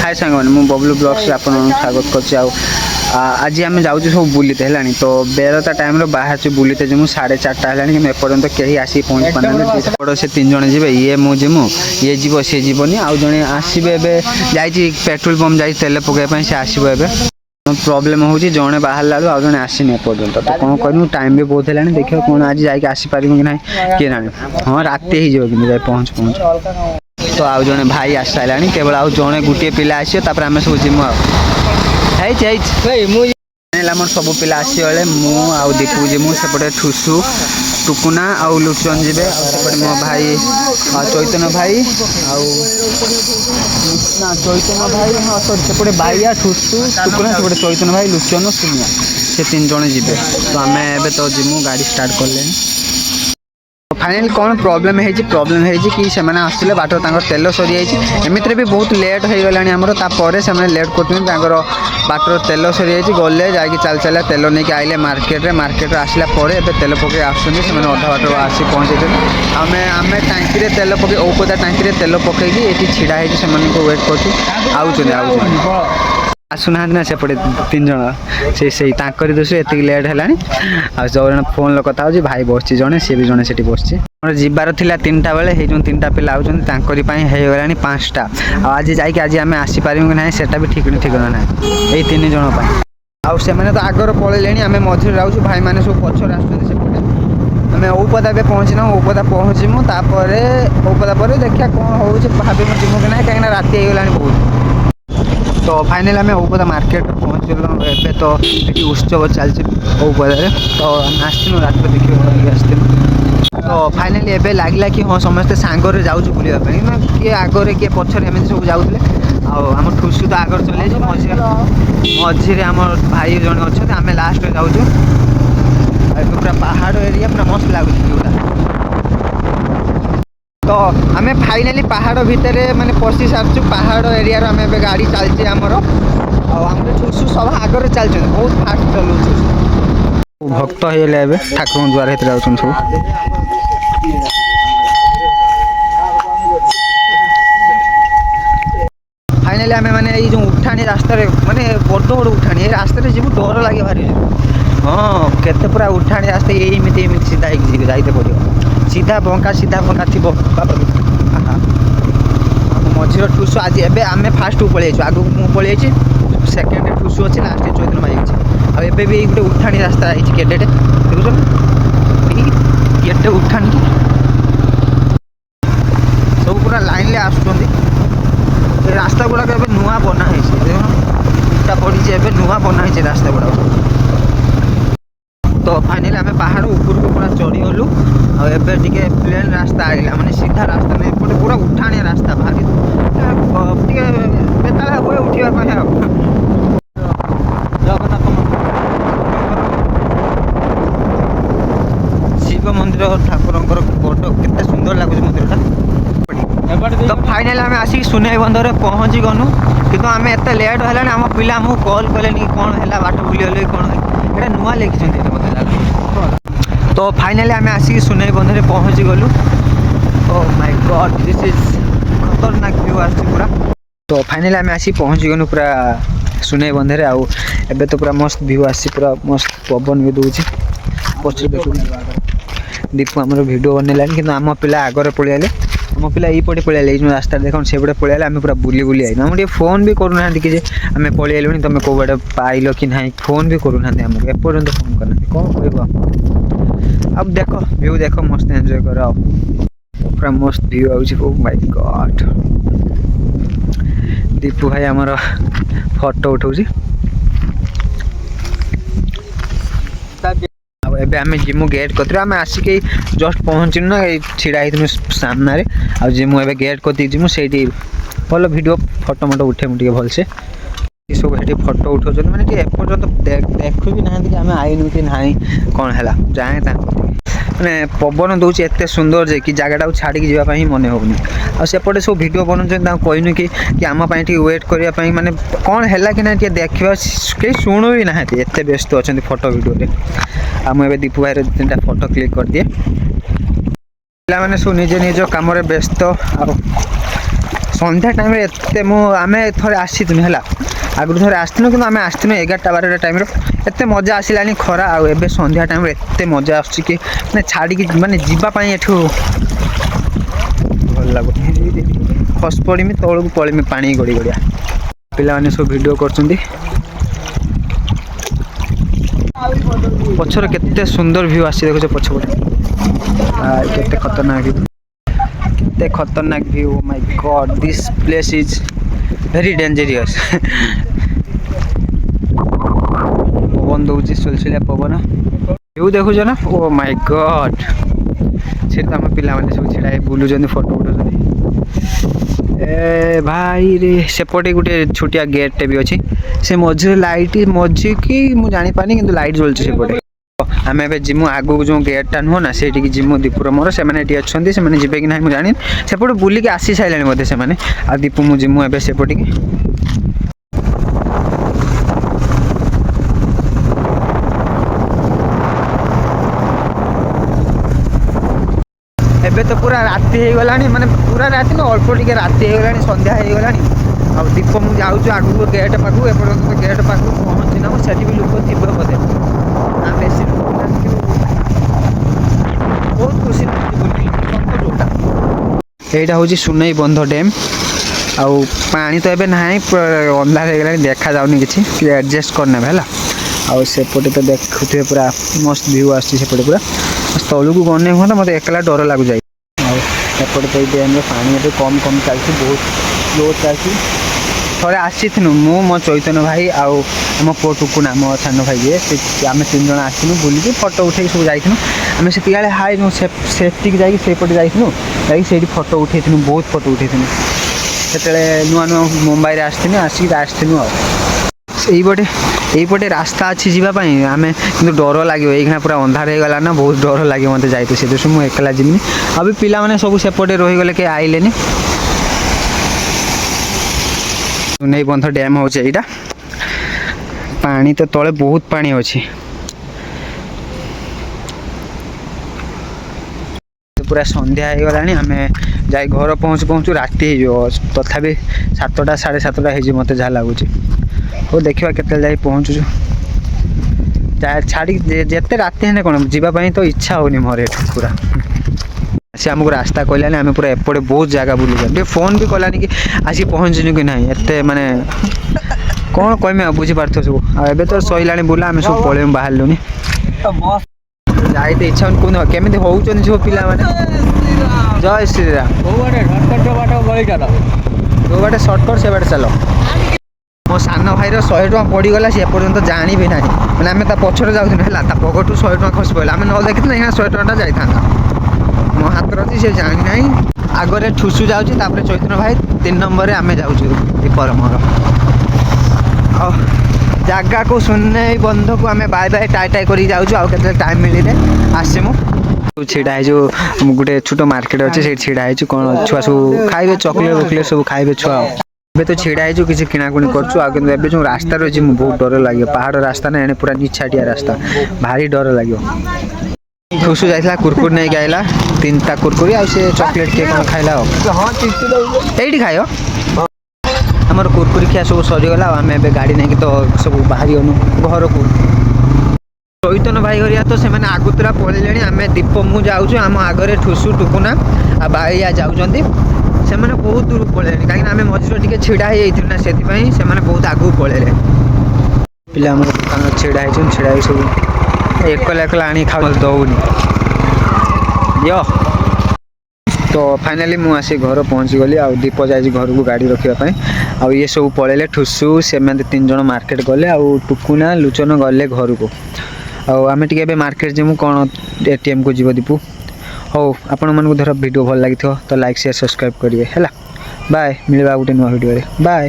हाय सांग मैंने मु बबलू ब्लॉग से आपन स्वागत करछि। आज आम जाऊँ सब बुलते है तो बेरता टाइम बाहर बुलते जमु 4:30 है कि एपर्तंत कहीं आसी पहुँच पाना से 3 जन जी ये मुझे ये जीव सी जीवन आउ जड़े आसवे जा पेट्रोल पंप जा तेल पकड़ से आसो ए प्रोब्लेम हो जड़े बाहर लू आज जड़े आसनी एपर्तंत तो कौन कर टाइम भी बहुत है देखिए कौन आज जापर कि ना किए ना हाँ राति हो कि पहुँच पहुँच तो आउ जड़े भाई आस सारा केवल आउ जड़े गोटे पिला आसपर आम सब जीमु आमर सब पिला आसगले मुझे दीपू जीमु सेपटे ठुसु टुकुना आउ लुचन जी सेपटे मो भाई चैतन्य भाई चैतन्य भाई हाँ सेपटे बाइया ठुसु टुकुना सेपटे चैतन्य भाई लुचन सुनिया से 3 जन जी तो आम ए तो जीमु गाड़ी स्टार्ट कले फाइनाली कौन प्रोब्लेम है कि से आसते बाट तेल सरी एमती भी बहुत लेट हो गलानी आमर तापर से लेट कर बाटर तेल सरी गले जा चल चल तेल नहीं आइले मार्केट आसला तेल पकड़ आसुँच अधा बाट आसी पहुँचे आम टांकी तेल पकड़ औपदा टांकी तेल पकईकि ये छिड़ा से वेट कर आसुना ना सेपटे 3 जन से दोष ये लेट है जन फोन कथा हो भाई बस जड़े सी भी जड़े से बस जीवार थी 3टा बेले जो 3टा पिला आउपाई 5टा आज जामें आसीपर कि ना सेटा भी ठीक ना यही 3 जन आउ से तो आगर पलैले आम मझे जाऊँ भाई मैंने सब पचर आसपटे आम औपदा भी पहुँचना औपदा पहुँचमु औपदा पर देखिए कौन हो भाभी जीमु कि ना कहीं राति हो गला बहुत तो फाइनल आम औपदा मार्केट पहुँच गलु ए तो ये उत्सव चलती औपदारे तो आसलु रात देखिए आसलु तो फाइनाली एबे लागला कि हाँ समस्ते सांगरे जाऊँ बुलापी किए आगे किए पचर एम सब जाऊे आम ठुसु तो आगर चल मझे आम भाई जन अच्छा आम लास्ट जाऊँ पूरा पहाड़ एरिया पूरा मस्त लगुच तो आम फाइनाली पहाड़ भितर माने पशि सार्चु पहाड़ एरिया आम ए गाड़ी चलती आमर आम ठुसु सब आगे चलते बहुत फास्ट चलाऊ भक्त होगा ठाकुर द्वार भर सब फाइनाली आम मैंने ये जो उठाणी रास्ता माने बड़ बड़ उठाणी रास्ता जीव डर लगे भारी हाँ केते पूरा उठाणी रास्ता एमती सीधा जाइते पड़ो सीधा बंका थी मझीर ठुसु आज एबे आम फास्ट पलि आगे मुझे पलि सेकेंड ठुसु अच्छे लास्ट चैतन्य भाई अच्छे आबे भी गोटे उठाणी रास्ता आई केटे देखुन केटे उठाणी सब पूरा लाइन ले आसुँच रास्ता गुड़ाक नुआ बनाई इटा पड़ी नुआ बनाई रास्ता गुड़ाक तो फाइनली आम पहाड़ ऊपर को पूरा चढ़ी गलु आबे प्लेन रास्ता आइला माने सीधा रास्ता नहीं एपटे पूरा उठाणी रास्ता भारी बेताल हुए उठा जगन्नाथ शिव मंदिर ठाकुर बड़ के सुंदर लगुच मंदिरटा तो फाइनाली आम आसिक सुनै बंधर पहुँची गनु कि आम एत लेट है आम पिला आमको कॉल कले कौन है बाट बुलीगले कौन है नुआ लिखिं मत लगे तो फाइनाली आम आसिक सुनै बंधर पहुँची गलु oh my God this is खतरनाक व्यू आस पूरा तो फाइनाली आम आसिक पहुँची गलु पूरा सुनै बंधर आउ एबे तो पूरा मस्त व्यू आसी पूरा मस्त पवन भी दूसरी पछे देखु दीपू आम वीडियो बनैलानी कि आम पिला आगे पलैले आम पिला ये पलैले जो रास्ता देख से पलैले आम पूरा बुली बुली आई आम फोन भी करूना कि आम पलैलुनी तुम कौ बाटे पाइल कि ना फोन भी करूना आमको एपर्तंत फोन करना कौन कह अब देख व्यू देख मस्त एंजॉय कर पूरा मस्त व्यू आउ माय गॉड दीपू भाई आमर फोटो उठाऊ एबे आम जिमु गेट कतर आम आसिक जस्ट पहुँचनु ना छिड़ा हो सामने आ जिमु एबे गेट कती जिमु से भल वीडियो फोटो मोटो उठे मुझे भलसे सब ये फोटो उठाऊ मैंने एपर्तंत देखु भी ना कि आम आईनु कि ना कौन है जाए मैंने पवन दूसरी एत सुंदर जे कि जगटा छाड़ी जावाई मन होनी आसपटे सब भिड बनाऊँ कहनु कि आम वेट करने माने कौन है कि ना देखा कहीं शुणु भी ना एत व्यस्त अच्छा फोटो भिडियो आम दीपू भाई 3टा फोटो क्लिक कर दिए पे सब निज निज कम व्यस्त ସନ୍ଧ୍ୟା ଟାଇମ୍ରେ ଏତେ ଆମେ ଥରେ ଆସିଥିଲୁ ହେଲା, ଆଗରୁ ଥରେ ଆସିଥିଲୁ କିନ୍ତୁ ଆମେ ଆସିଥିଲୁ 11ଟା 12ଟା ଟାଇମ୍ର। ଏତେ ମଜା ଆସିଲାନି ଖରା, ଆଉ ଏବେ ସନ୍ଧ୍ୟା ଟାଇମ୍ରେ ଏତେ ମଜା ଆସୁଛି କି ମାନେ ଛାଡ଼ିକି ମାନେ ଯିବା ପାଇଁ ଏଠୁ ଭଲ ଲାଗୁଛି। ଖସି ପଡ଼ିମି ତଳକୁ ପଳେଇମି ପାଣି ଗଡ଼ି ଗଡ଼ିଆ। ପିଲାମାନେ ସବୁ ଭିଡ଼ିଓ କରୁଛନ୍ତି। ପଛରେ କେତେ ସୁନ୍ଦର ଭ୍ୟୁ ଆସିଛି ଦେଖୁଛ ପଛପଟେ, କେତେ ଖତରନାକ ଭ୍ୟୁ, କେତେ ଖତରନାକ view. My God, this place is very dangerous. ପବନ ଦଉଛି, ସୁଲସୁଲିଆ ପବନ। ଭ୍ୟୁ ଦେଖୁଛ ନା, ଓ ମାଇ ଗଡ୍। ସେଠି ଆମ ପିଲାମାନେ ସବୁ ଛିଡ଼ା ହେଇ ବୁଲୁଛନ୍ତି, ଫଟୋ ଉଠାଉଛନ୍ତି। ଏ ଭାଇରେ ସେପଟେ ଗୋଟେ ଛୋଟିଆ ଗେଟ୍ଟେ ବି ଅଛି, ସେ ମଝିରେ ଲାଇଟ୍ ମଝିକି ମୁଁ ଜାଣିପାରୁନି କିନ୍ତୁ ଲାଇଟ୍ ଜଳୁଛି ସେପଟେ। ଆମେ ଏବେ ଯିମୁ ଆଗକୁ ଯେଉଁ ଗେଟ୍ଟା ନୁହଁ ନା, ସେଇଠିକି ଯିମୁ ଦୀପୁର ମୋର। ସେମାନେ ଏଠି ଅଛନ୍ତି, ସେମାନେ ଯିବେ କି ନାହିଁ ମୁଁ ଜାଣିନି। ସେପଟେ ବୁଲିକି ଆସି ସାରିଲେଣି ବୋଧେ ସେମାନେ, ଆଉ ଦୀପୁ ମୁଁ ଯିମୁ ଏବେ ସେପଟିକି। ଏବେ ତ ପୁରା ରାତି ହେଇଗଲାଣି, ମାନେ ପୁରା ରାତି ନା ଅଳ୍ପ ଟିକେ ରାତି ହେଇଗଲାଣି, ସନ୍ଧ୍ୟା ହେଇଗଲାଣି। ଆଉ ଦୀପ ମୁଁ ଯାଉଛୁ ଆଗକୁ ଗେଟ୍ ପାଖକୁ, ଏପର୍ଯ୍ୟନ୍ତ ଗେଟ୍ ପାଖକୁ ପହଞ୍ଚି ନାହୁଁ। ସେଠି ବି ଲୋକ ଥିବ ବୋଧେ, ନା ବେଶୀ ଲୋକ ନାହାନ୍ତି କିନ୍ତୁ ବହୁତ ଖୁସି ଲାଗୁଛି ବୁଲିକି। ଯୋଉଟା ଏଇଟା ହେଉଛି ସୁନେଇ ବନ୍ଧ ଡ୍ୟାମ୍। ଆଉ ପାଣି ତ ଏବେ ନାହିଁ, ଅନ୍ଧାର ହେଇଗଲାଣି, ଦେଖାଯାଉନି କିଛି, ଟିକେ ଆଡ଼ଜଷ୍ଟ କରିନେବେ ହେଲା। ଆଉ ସେପଟେ ତ ଦେଖୁଥିବେ ପୁରା ମସ୍ତ ଭ୍ୟୁ ଆସୁଛି ସେପଟେ ପୁରା। ତଳକୁ ଗନେ ହୁଅନ୍ତା, ମୋତେ ଏକଲା ଡର ଲାଗୁଛି। ଆଉ ଏପଟେ ତ ଏଇ ଡ୍ୟାମ୍ରେ ପାଣି ଏବେ କମ୍ ଚାଲିଛି, ବହୁତ ସ୍ଲୋ ଚାଲିଛି। ଥରେ ଆସିଥିଲୁ ମୁଁ, ମୋ ଚୈତନ୍ୟ ଭାଇ ଆଉ ଆମ ପୁଅ ଟୁକୁନା, ମୋ ସାନ ଭାଇ ଯିଏ, ଆମେ 3 ଜଣ ଆସିଥିଲୁ ବୁଲିକି ଫଟୋ ଉଠେଇକି ସବୁ ଯାଇଥିଲୁ। ଆମେ ସେତିକିବେଳେ ସେଠିକି ଯାଇକି ସେଇପଟେ ଯାଇଥିଲୁ, ଯାଇକି ସେଇଠି ଫଟୋ ଉଠେଇଥିଲୁ, ବହୁତ ଫଟୋ ଉଠେଇଥିଲୁ। ସେତେବେଳେ ନୂଆ ମୁମ୍ବାଇରେ ଆସିଥିଲୁ ଆଉ। ଏଇପଟେ ରାସ୍ତା ଅଛି ଯିବା ପାଇଁ, ଆମେ କିନ୍ତୁ ଡର ଲାଗିବ, ଏଇଖିଣା ପୁରା ଅନ୍ଧାର ହେଇଗଲା ନା, ବହୁତ ଡର ଲାଗିବ ମୋତେ ଯାଇତେ। ସେ ଦୃଶ୍ୟ ମୁଁ ଏକଲା ଯିବିନି, ଆଉ ବି ପିଲାମାନେ ସବୁ ସେପଟେ ରହିଗଲେ, କେହି ଆଇଲେନି। ସୁନେଇ ବନ୍ଧ ଡ୍ୟାମ୍ ହେଉଛି ଏଇଟା। ପାଣି ତ ତଳେ ବହୁତ ପାଣି ଅଛି। ପୁରା ସନ୍ଧ୍ୟା ହେଇଗଲାଣି, ଆମେ ଯାଇ ଘର ପହଞ୍ଚୁ ରାତି ହେଇଯିବ। ତଥାପି 7ଟା 7:30 ହେଇଯିବ ମୋତେ ଯାହା ଲାଗୁଛି। ହଉ ଦେଖିବା କେତେବେଳେ ଯାଇ ପହଞ୍ଚୁଛୁ। ଛାଡ଼ିକି ଯେତେ ରାତି ହେଲେ କ'ଣ ଯିବା ପାଇଁ ତ ଇଚ୍ଛା ହେଉନି ମୋର ଏଠୁ ପୁରା। ସେ ଆମକୁ ରାସ୍ତା କହିଲାନି, ଆମେ ପୁରା ଏପଟେ ବହୁତ ଜାଗା ବୁଲୁଛୁ। ଟିକେ ଫୋନ୍ ବି କଲାନି କି ଆସିକି ପହଞ୍ଚିନୁ କି ନାହିଁ, ଏତେ ମାନେ କ'ଣ କହିମି ଆଉ, ବୁଝିପାରୁଥିବ ସବୁ। ଆଉ ଏବେ ତ ସଇଲାଣି ବୁଲା, ଆମେ ସବୁ ପଳେଇବୁ, ବାହାରିଲୁଣି। ଯାଇତେ ଇଚ୍ଛା ହଉନି, କୁହନ୍ତୁ କେମିତି ହଉଛନ୍ତି ସବୁ ପିଲାମାନେ। ଜୟ ଶ୍ରୀରାମ। ଯୋଉ ବାଟେ ସର୍ଟକଟ୍ ସେ ବାଟେ ଚାଲ। ମୋ ସାନ ଭାଇର 100 ଟଙ୍କା ପଡ଼ିଗଲା, ସେ ଏପର୍ଯ୍ୟନ୍ତ ଜାଣିବି ନାହିଁ। ମାନେ ଆମେ ତା ପଛରେ ଯାଉଥିଲୁ ହେଲା, ତା ପକେଟରୁ 100 ଟଙ୍କା ଖସି ପଡ଼ିଲା। ଆମେ ନ ଦେଖିଥିଲେ ଏଇନା 100 ଟଙ୍କାଟା ଯାଇଥାନ୍ତା। ମୋ ହାତରେ ଅଛି, ସେ ଜାଣିନାହିଁ। ଆଗରେ ଠୁସୁ ଯାଉଛି, ତାପରେ ଚୈତନ୍ୟ ଭାଇ, 3 ନମ୍ବରରେ ଆମେ ଯାଉଛୁ ଦୀପର ମୋର। ଆଉ ଜାଗାକୁ ସୁନେଇ ବନ୍ଧକୁ ଆମେ ବାଏ ବାଏ ଟାଇ କରିକି ଯାଉଛୁ। ଆଉ କେତେବେଳେ ଟାଇମ୍ ମିଳିଲେ ଆସିମୁ। ଛିଡ଼ା ହେଇଛୁ, ଗୋଟେ ଛୋଟ ମାର୍କେଟ ଅଛି, ସେଇଠି ଛିଡ଼ା ହେଇଛୁ। କ'ଣ ଛୁଆ ସବୁ ଖାଇବେ, ଚକୋଲେଟ୍ ସବୁ ଖାଇବେ ଛୁଆ। ଏବେ ତ ଛିଡ଼ା ହେଇଛୁ, କିଛି କିଣାକୁଣି କରୁଛୁ। ଆଉ କିନ୍ତୁ ଏବେ ଯେଉଁ ରାସ୍ତାରେ ଅଛି, ମୁଁ ବହୁତ ଡର ଲାଗିବ। ପାହାଡ଼ ରାସ୍ତା ନା, ଏଣେ ପୁରା ନିଛାଟିଆ ରାସ୍ତା, ଭାରି ଡର ଲାଗିବ। ଠୁସୁ ଯାଇଥିଲା କୁରକୁରି ନେଇକି ଆଇଲା, 3ଟା କୁରକୁରି, ଆଉ ସେ ଚକୋଲେଟ୍ କିଏ କ'ଣ ଖାଇଲା। ଆଉ ଏଇଠି ଖାଇବ। ଆମର କୁରକୁରି ଖିଆ ସବୁ ସରିଗଲା, ଆଉ ଆମେ ଏବେ ଗାଡ଼ି ନେଇକି ତ ସବୁ ବାହାରିଗଲୁ ଘରକୁ। ଚୈତନ୍ୟ ଭାଇ ଘରିଆ ତ ସେମାନେ ଆଗତୁରା ପଳେଇଲେଣି। ଆମେ ଦୀପ ମୁଁ ଯାଉଛୁ, ଆମ ଆଗରେ ଠୁସୁ ଟୁକୁନା ଆଉ ବାଇଆ ଯାଉଛନ୍ତି। ସେମାନେ ବହୁତ ଦୂରକୁ ପଳେଇଲେଣି, କାହିଁକିନା ଆମେ ମଝିରେ ଟିକେ ଛିଡ଼ା ହେଇଯାଇଥିଲୁ ନା, ସେଥିପାଇଁ ସେମାନେ ବହୁତ ଆଗକୁ ପଳେଇଲେ। ପିଲା ଆମର ଦୋକାନରେ ଛିଡ଼ା ହେଇଛନ୍ତି, ଛିଡ଼ା ହେଇ ସବୁ ଏକଲା ଆଣିକି ଖାଇବାକୁ ଦେଉନି। ତ ଫାଇନାଲି ମୁଁ ଆସି ଘର ପହଞ୍ଚିଗଲି। ଆଉ ଦୀପ ଯାଇଛି ଘରକୁ ଗାଡ଼ି ରଖିବା ପାଇଁ। ଆଉ ଇଏ ସବୁ ପଳେଇଲେ, ଠୁସୁ ସେମାନେ 3 ଜଣ ମାର୍କେଟ ଗଲେ, ଆଉ ଟୁକୁନା ଲୁଚନ ଗଲେ ଘରକୁ। ଆଉ ଆମେ ଟିକେ ଏବେ ମାର୍କେଟ ଯିମୁ, କ'ଣ ATMକୁ ଯିବ ଦୀପୁ। ହଉ, ଆପଣମାନଙ୍କୁ ଧର ଭିଡ଼ିଓ ଭଲ ଲାଗିଥିବ ତ ଲାଇକ୍ ସେୟାର ସବସ୍କ୍ରାଇବ୍ କରିବେ ହେଲା। ବାଏ, ମିଳିବା ଗୋଟେ ନୂଆ ଭିଡ଼ିଓରେ। ବାଏ।